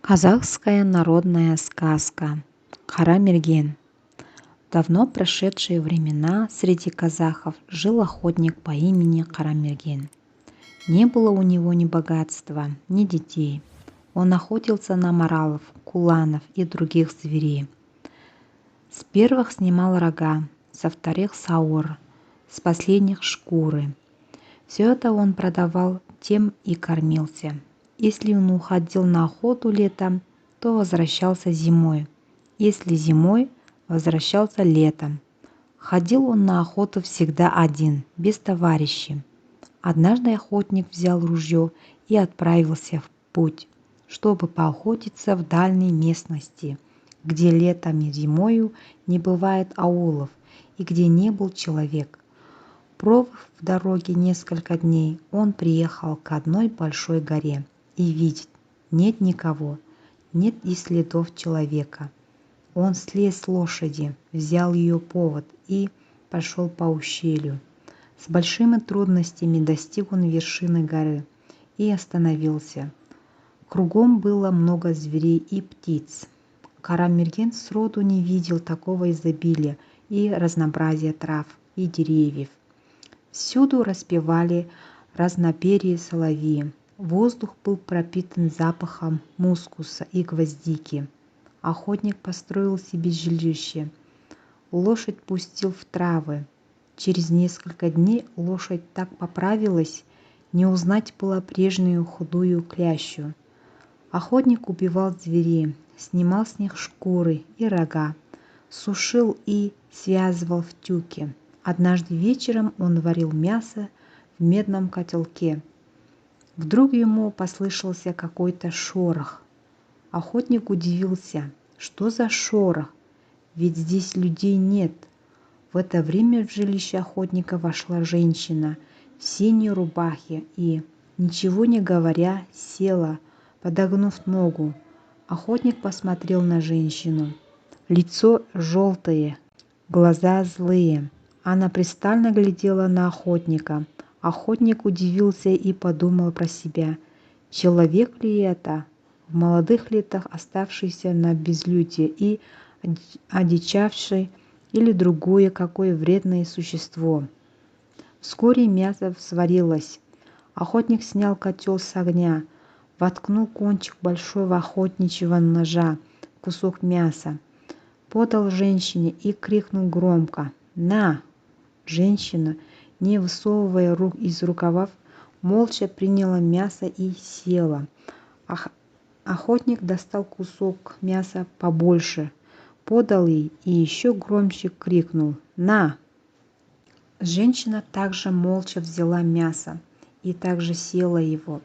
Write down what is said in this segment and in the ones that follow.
Казахская народная сказка «Кара мерген». В давно прошедшие времена среди казахов жил охотник по имени Кара мерген. Не было у него ни богатства, ни детей. Он охотился на маралов, куланов и других зверей. С первых снимал рога, со вторых саур, с последних шкуры. Все это он продавал, тем и кормился. Если он уходил на охоту летом, то возвращался зимой. Если зимой, возвращался летом. Ходил он на охоту всегда один, без товарищей. Однажды охотник взял ружье и отправился в путь, чтобы поохотиться в дальней местности, где летом и зимою не бывает аулов и где не был человек. Пробыв в дороге несколько дней, он приехал к одной большой горе и видит, нет никого, нет и следов человека. Он слез с лошади, взял ее повод и пошел по ущелью. С большими трудностями достиг он вершины горы и остановился. Кругом было много зверей и птиц. Кара мерген сроду не видел такого изобилия и разнообразия трав и деревьев. Всюду распевали разноперые соловьи. Воздух был пропитан запахом мускуса и гвоздики. Охотник построил себе жилище. Лошадь пустил в травы. Через несколько дней лошадь так поправилась, не узнать было прежнюю худую клячу. Охотник убивал зверей, снимал с них шкуры и рога, сушил и связывал в тюки. Однажды вечером он варил мясо в медном котелке. Вдруг ему послышался какой-то шорох. Охотник удивился, что за шорох, ведь здесь людей нет. В это время в жилище охотника вошла женщина в синей рубахе и, ничего не говоря, села, подогнув ногу. Охотник посмотрел на женщину. Лицо желтое, глаза злые. Она пристально глядела на охотника. Охотник удивился и подумал про себя, человек ли это, в молодых летах оставшийся на безлюдье и одичавший, или другое какое вредное существо. Вскоре мясо сварилось. Охотник снял котел с огня, воткнул кончик большого охотничьего ножа в кусок мяса, подал женщине и крикнул громко «На!». Женщина, не высовывая рук из рукавов, молча приняла мясо и села. Охотник достал кусок мяса побольше, подал ей и еще громче крикнул «На!». Женщина также молча взяла мясо и также села его.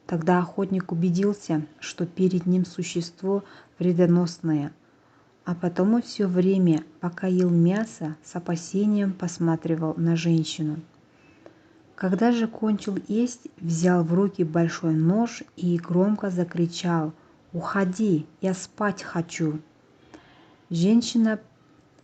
Тогда охотник убедился, что перед ним существо вредоносное, а потому все время, пока ел мясо, с опасением посматривал на женщину. Когда же кончил есть, взял в руки большой нож и громко закричал «Уходи, я спать хочу!». Женщина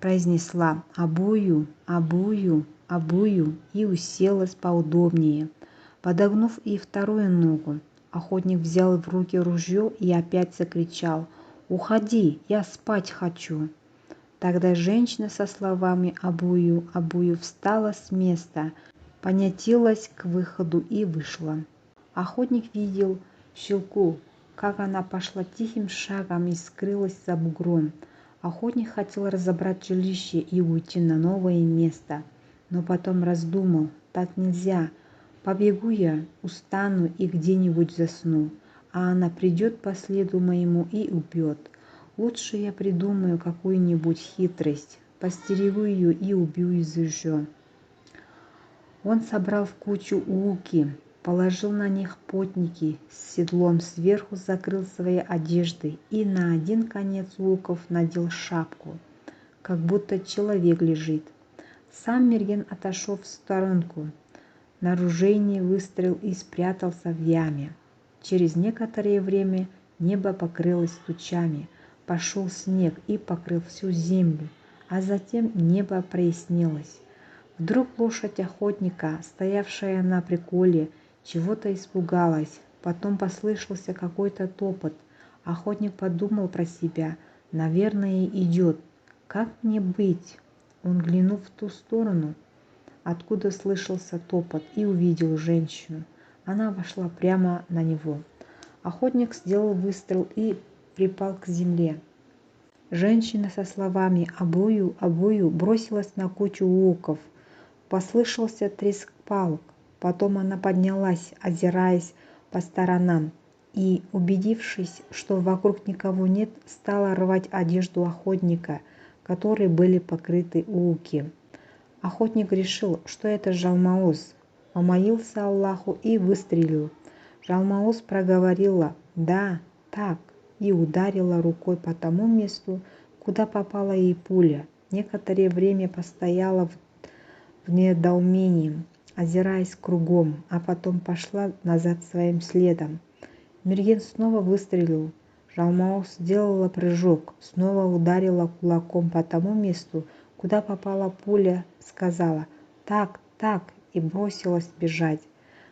произнесла «Абую, абую, абую» и уселась поудобнее, подогнув и вторую ногу. Охотник взял в руки ружье и опять закричал «Уходи, я спать хочу!». Тогда женщина со словами «Абую, абую» встала с места, понятилась к выходу и вышла. Охотник видел в щелку, как она пошла тихим шагом и скрылась за бугром. Охотник хотел разобрать жилище и уйти на новое место, но потом раздумал, так нельзя. Побегу я, устану и где-нибудь засну, а она придет по следу моему и убьет. Лучше я придумаю какую-нибудь хитрость, постерегу ее и убью и зажжу. Он собрал в кучу луки, положил на них потники с седлом, сверху закрыл свои одежды и на один конец луков надел шапку, как будто человек лежит. Сам мерген отошел в сторонку, на ружейный выстрел и спрятался в яме. Через некоторое время небо покрылось тучами, пошел снег и покрыл всю землю, а затем небо прояснилось. Вдруг лошадь охотника, стоявшая на приколе, чего-то испугалась. Потом послышался какой-то топот. Охотник подумал про себя: наверное, идет. Как мне быть? Он глянул в ту сторону, откуда слышался топот, и увидел женщину. Она вошла прямо на него. Охотник сделал выстрел и припал к земле. Женщина со словами «Обую, обую» бросилась на кучу луков. Послышался треск палок. Потом она поднялась, озираясь по сторонам, и, убедившись, что вокруг никого нет, стала рвать одежду охотника, которой были покрыты луки. Охотник решил, что это Жалмауз, помолился Аллаху и выстрелил. Жалмауз проговорила «да, так» и ударила рукой по тому месту, куда попала ей пуля. Некоторое время постояла в недоумении, озираясь кругом, а потом пошла назад своим следом. Мерген снова выстрелил. Жалмауз сделала прыжок, снова ударила кулаком по тому месту, куда попала пуля, сказала «так, так» и бросилась бежать.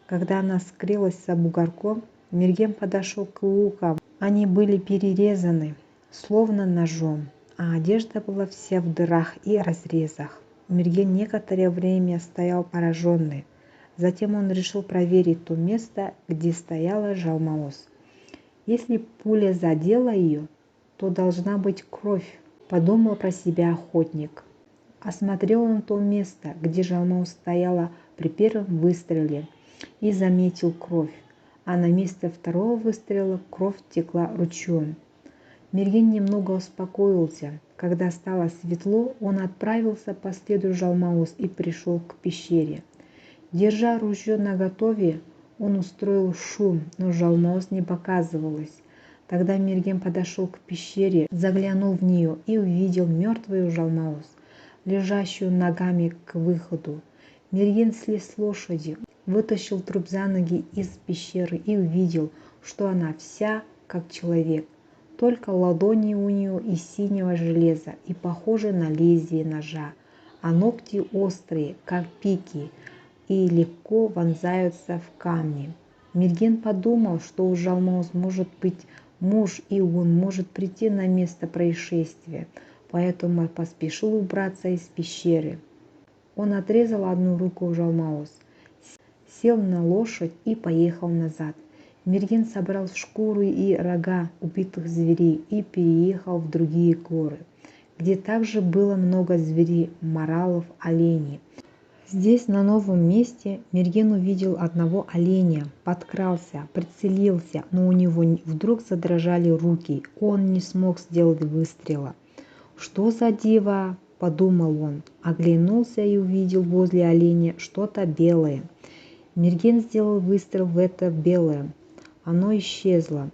Когда она скрылась за бугорком, Мерген подошел к лукам. Они были перерезаны, словно ножом, а одежда была вся в дырах и разрезах. Мерген некоторое время стоял пораженный. Затем он решил проверить то место, где стояла Жалмауз. Если пуля задела ее, то должна быть кровь, подумал про себя охотник. Осмотрел он то место, где Жалмауз стояла при первом выстреле, и заметил кровь, а на месте второго выстрела кровь текла ручьем. Мерген немного успокоился. Когда стало светло, он отправился по следу Жалмауз и пришел к пещере. Держа ружье наготове, он устроил шум, но Жалмауз не показывалась. Тогда Мерген подошел к пещере, заглянул в нее и увидел мертвую Жалмауз, лежащую ногами к выходу. Мерген слез с лошади, вытащил труп за ноги из пещеры и увидел, что она вся как человек. Только ладони у нее из синего железа и похожи на лезвие ножа, а ногти острые, как пики, и легко вонзаются в камни. Мерген подумал, что у Жалмауз может быть муж, и он может прийти на место происшествия, поэтому поспешил убраться из пещеры. Он отрезал одну руку Жалмауз, сел на лошадь и поехал назад. Мерген собрал шкуры и рога убитых зверей и переехал в другие горы, где также было много зверей, моралов, оленей. Здесь, на новом месте, Мерген увидел одного оленя, подкрался, прицелился, но у него вдруг задрожали руки, он не смог сделать выстрела. «Что за диво?» – подумал он, оглянулся и увидел возле оленя что-то белое. Мерген сделал выстрел в это белое. Оно исчезло,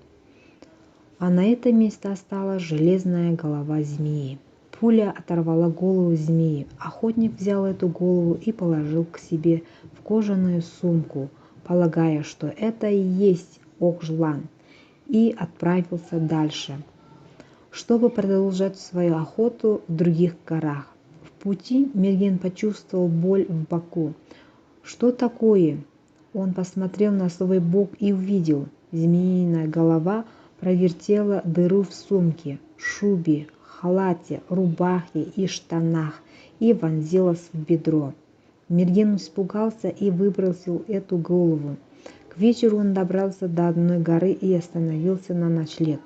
а на это место осталась железная голова змеи. Пуля оторвала голову змеи. Охотник взял эту голову и положил к себе в кожаную сумку, полагая, что это и есть Окжлан, и отправился дальше, чтобы продолжать свою охоту в других горах. В пути Мерген почувствовал боль в боку. Что такое? Он посмотрел на свой бок и увидел, змеиная голова провертела дыру в сумке, шубе, халате, рубахе и штанах и вонзилась в бедро. Мерген испугался и выбросил эту голову. К вечеру он добрался до одной горы и остановился на ночлег.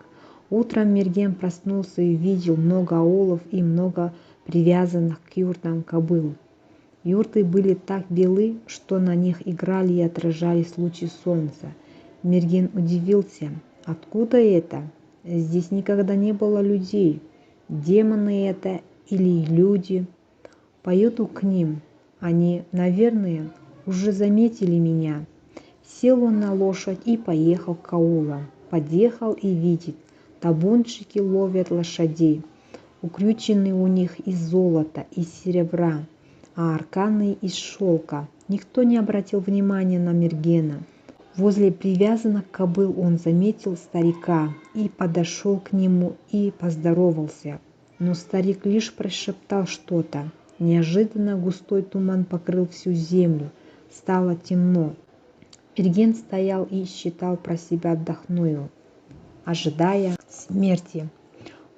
Утром Мерген проснулся и увидел много аулов и много привязанных к юртам кобыл. Юрты были так белы, что на них играли и отражались лучи солнца. Мерген удивился. Откуда это? Здесь никогда не было людей. Демоны это или люди? Поеду к ним. Они, наверное, уже заметили меня. Сел он на лошадь и поехал к аулам. Подъехал и видит, табунщики ловят лошадей. Укрюченные у них из золота, из серебра, а арканы из шелка. Никто не обратил внимания на Мергена. Возле привязанных кобыл он заметил старика и подошел к нему и поздоровался. Но старик лишь прошептал что-то. Неожиданно густой туман покрыл всю землю. Стало темно. Мерген стоял и считал про себя отдохную. ожидая смерти.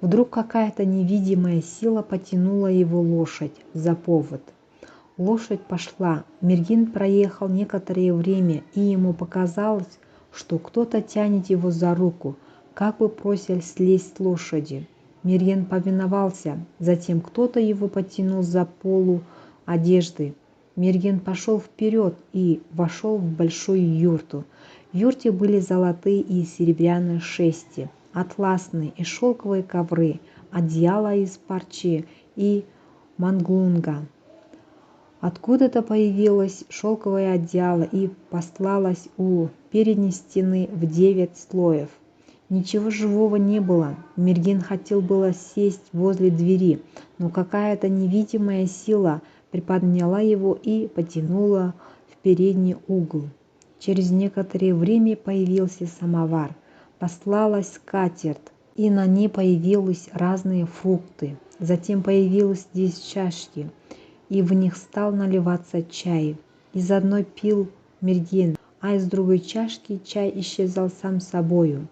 Вдруг какая-то невидимая сила потянула его лошадь за повод. Лошадь пошла. Мергин проехал некоторое время, и ему показалось, что кто-то тянет его за руку, как бы прося слезть с лошади. Мергин повиновался, затем кто-то его потянул за полу одежды. Мергин пошел вперед и вошел в большую юрту. В юрте были золотые и серебряные шести, атласные и шелковые ковры, одеяла из парчи и манглунга. Откуда-то появилось шелковое одеяло и постлалось у передней стены в 9 слоев. Ничего живого не было. Мергин хотел было сесть возле двери, но какая-то невидимая сила приподняла его и потянула в передний угол. Через некоторое время появился самовар, постлалась скатерть, и на ней появились разные фрукты. Затем появилось 10 чашки, и в них стал наливаться чай. Из одной пил Мергин, а из другой чашки чай исчезал сам собою.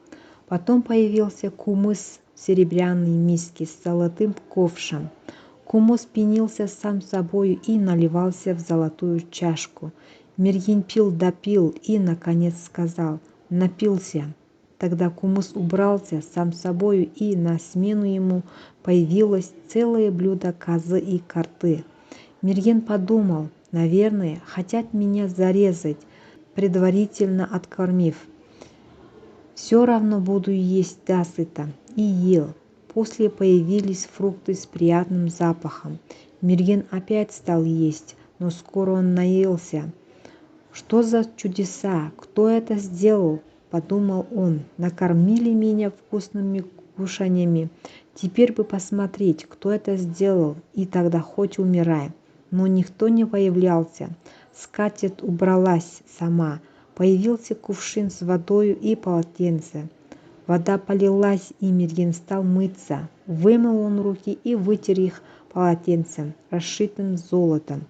Потом появился кумыс в серебряной миске с золотым ковшем. Кумыс пенился сам собою и наливался в золотую чашку. Мергин пил да пил и, наконец, сказал: «Напился». Тогда кумыс убрался сам собою, и на смену ему появилось целое блюдо козы и карты. Мергин подумал: наверное, хотят меня зарезать, предварительно откормив. Все равно буду есть досыта. И ел. После появились фрукты с приятным запахом. Мергин опять стал есть, но скоро он наелся. «Что за чудеса? Кто это сделал?» – подумал он. «Накормили меня вкусными кушаньями. Теперь бы посмотреть, кто это сделал, и тогда хоть умирай». Но никто не появлялся. Скатерть убралась сама. Появился кувшин с водою и полотенце. Вода полилась, и Мергин стал мыться. Вымыл он руки и вытер их полотенцем, расшитым золотом.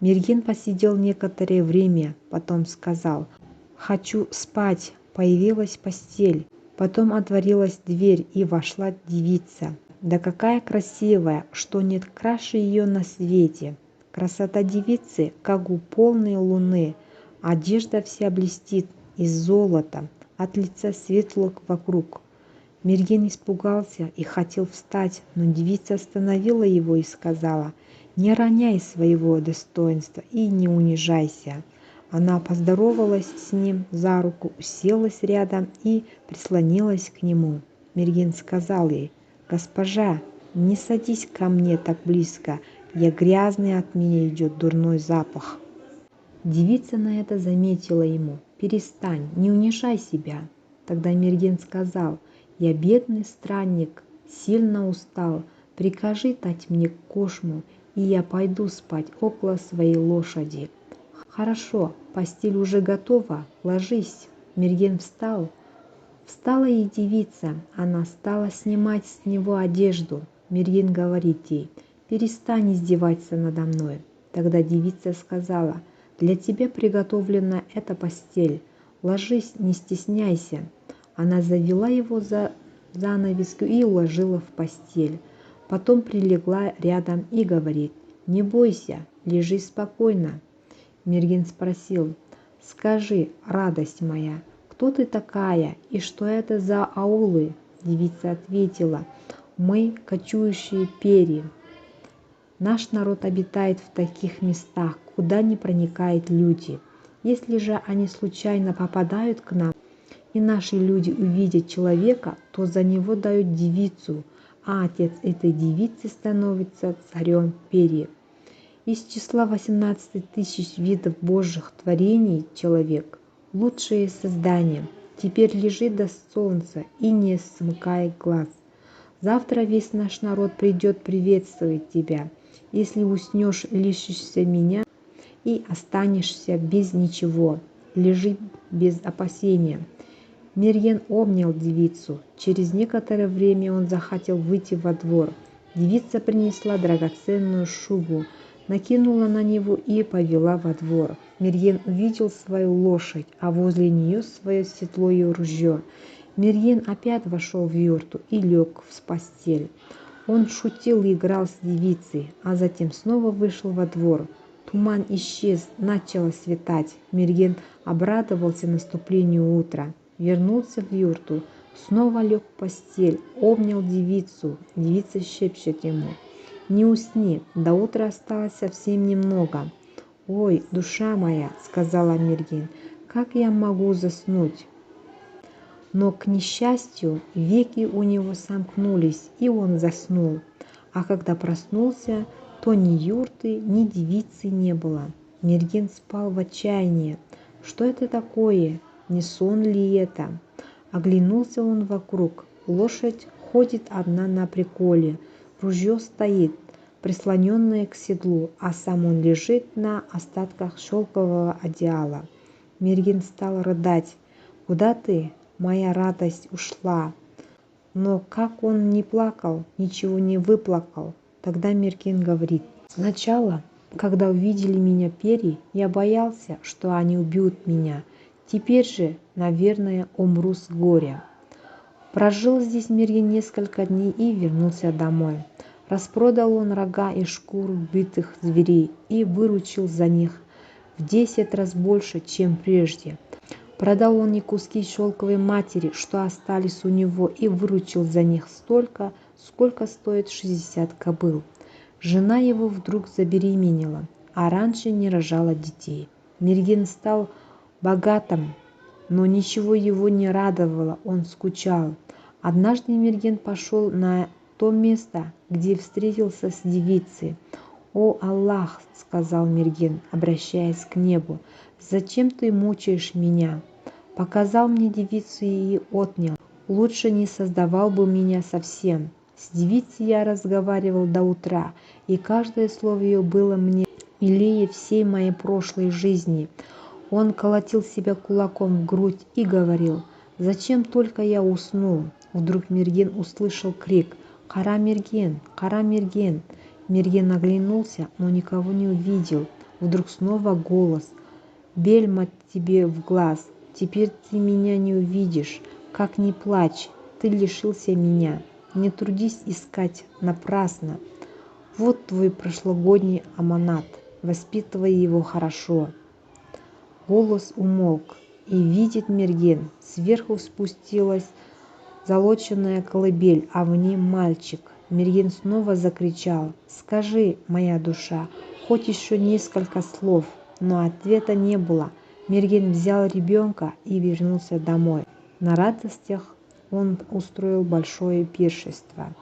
Мергин посидел некоторое время, потом сказал: «Хочу спать». Появилась постель. Потом отворилась дверь, и вошла девица. Да какая красивая, что нет краше ее на свете. Красота девицы, как у полной луны. Одежда вся блестит из золота, от лица светлых вокруг. Мергин испугался и хотел встать, но девица остановила его и сказала: «Не роняй своего достоинства и не унижайся». Она поздоровалась с ним за руку, уселась рядом и прислонилась к нему. Мергин сказал ей: «Госпожа, не садись ко мне так близко, я грязный, от меня идет дурной запах». Девица на это заметила ему: «Перестань, не унижай себя». Тогда Мергин сказал: «Я бедный странник, сильно устал, прикажи дать мне кошму, и я пойду спать около своей лошади». «Хорошо, постель уже готова, ложись». Мергин встал. Встала и девица, она стала снимать с него одежду. Мергин говорит ей: «Перестань издеваться надо мной». Тогда девица сказала: «Для тебя приготовлена эта постель, ложись, не стесняйся». Она завела его за занавеску и уложила в постель. Потом прилегла рядом и говорит: «Не бойся, лежи спокойно». Мергин спросил: «Скажи, радость моя, кто ты такая и что это за аулы?» Девица ответила: «Мы кочующие перья. Наш народ обитает в таких местах, куда не проникают люди. Если же они случайно попадают к нам, и наши люди увидят человека, то за него дают девицу, а отец этой девицы становится царем перьев. Из числа 18 тысяч видов божьих творений человек – лучшее создание. Теперь лежи до солнца и не смыкай глаз. Завтра весь наш народ придет приветствовать тебя. Если уснешь, лишишься меня и останешься без ничего. Лежи без опасения». Мергин обнял девицу. Через некоторое время он захотел выйти во двор. Девица принесла драгоценную шубу, накинула на него и повела во двор. Мергин увидел свою лошадь, а возле нее свое седло и ружье. Мерген опять вошел в юрту и лег в постель. Он шутил и играл с девицей, а затем снова вышел во двор. Туман исчез, начало светать. Мерген обрадовался наступлению утра, вернулся в юрту, снова лег в постель, обнял девицу. Девица шепчет ему: «Не усни, до утра осталось совсем немного». «Ой, душа моя», — сказала Мерген, — «как я могу заснуть?» Но, к несчастью, веки у него сомкнулись, и он заснул. А когда проснулся, то ни юрты, ни девицы не было. Мерген спал в отчаянии. Что это такое? Не сон ли это? Оглянулся он вокруг. Лошадь ходит одна на приколе. Ружье стоит, прислоненное к седлу, а сам он лежит на остатках шелкового одеяла. Мерген стал рыдать. «Куда ты? Моя радость ушла». Но как он не плакал, ничего не выплакал. Тогда Мерген говорит: «Сначала, когда увидели меня перья, я боялся, что они убьют меня. Теперь же, наверное, умру с горя». Прожил здесь Мерген несколько дней и вернулся домой. Распродал он рога и шкуру битых зверей и выручил за них в 10 раз больше, чем прежде. Продал он и куски шелковой матери, что остались у него, и выручил за них столько, сколько стоит 60 кобыл. Жена его вдруг забеременела, а раньше не рожала детей. Мерген стал богатым, но ничего его не радовало, он скучал. Однажды Мерген пошел на то место, где встретился с девицей. «О Аллах!» — сказал Мерген, обращаясь к небу, — «зачем ты мучаешь меня? Показал мне девицу и отнял. Лучше не создавал бы меня совсем. С девицей я разговаривал до утра, и каждое слово ее было мне милее всей моей прошлой жизни». Он колотил себя кулаком в грудь и говорил: «Зачем только я уснул?» Вдруг Мерген услышал крик: «Кара Мерген! Кара Мерген!» Мерген оглянулся, но никого не увидел. Вдруг снова голос: «Бельма тебе в глаз! Теперь ты меня не увидишь. Как не плачь, ты лишился меня. Не трудись искать напрасно. Вот твой прошлогодний аманат. Воспитывай его хорошо». Голос умолк, и видит Мерген: сверху спустилась золоченая колыбель, а в ней мальчик. Мерген снова закричал: «Скажи, моя душа, хоть еще несколько слов». Но ответа не было. Мерген взял ребенка и вернулся домой. На радостях он устроил большое пиршество.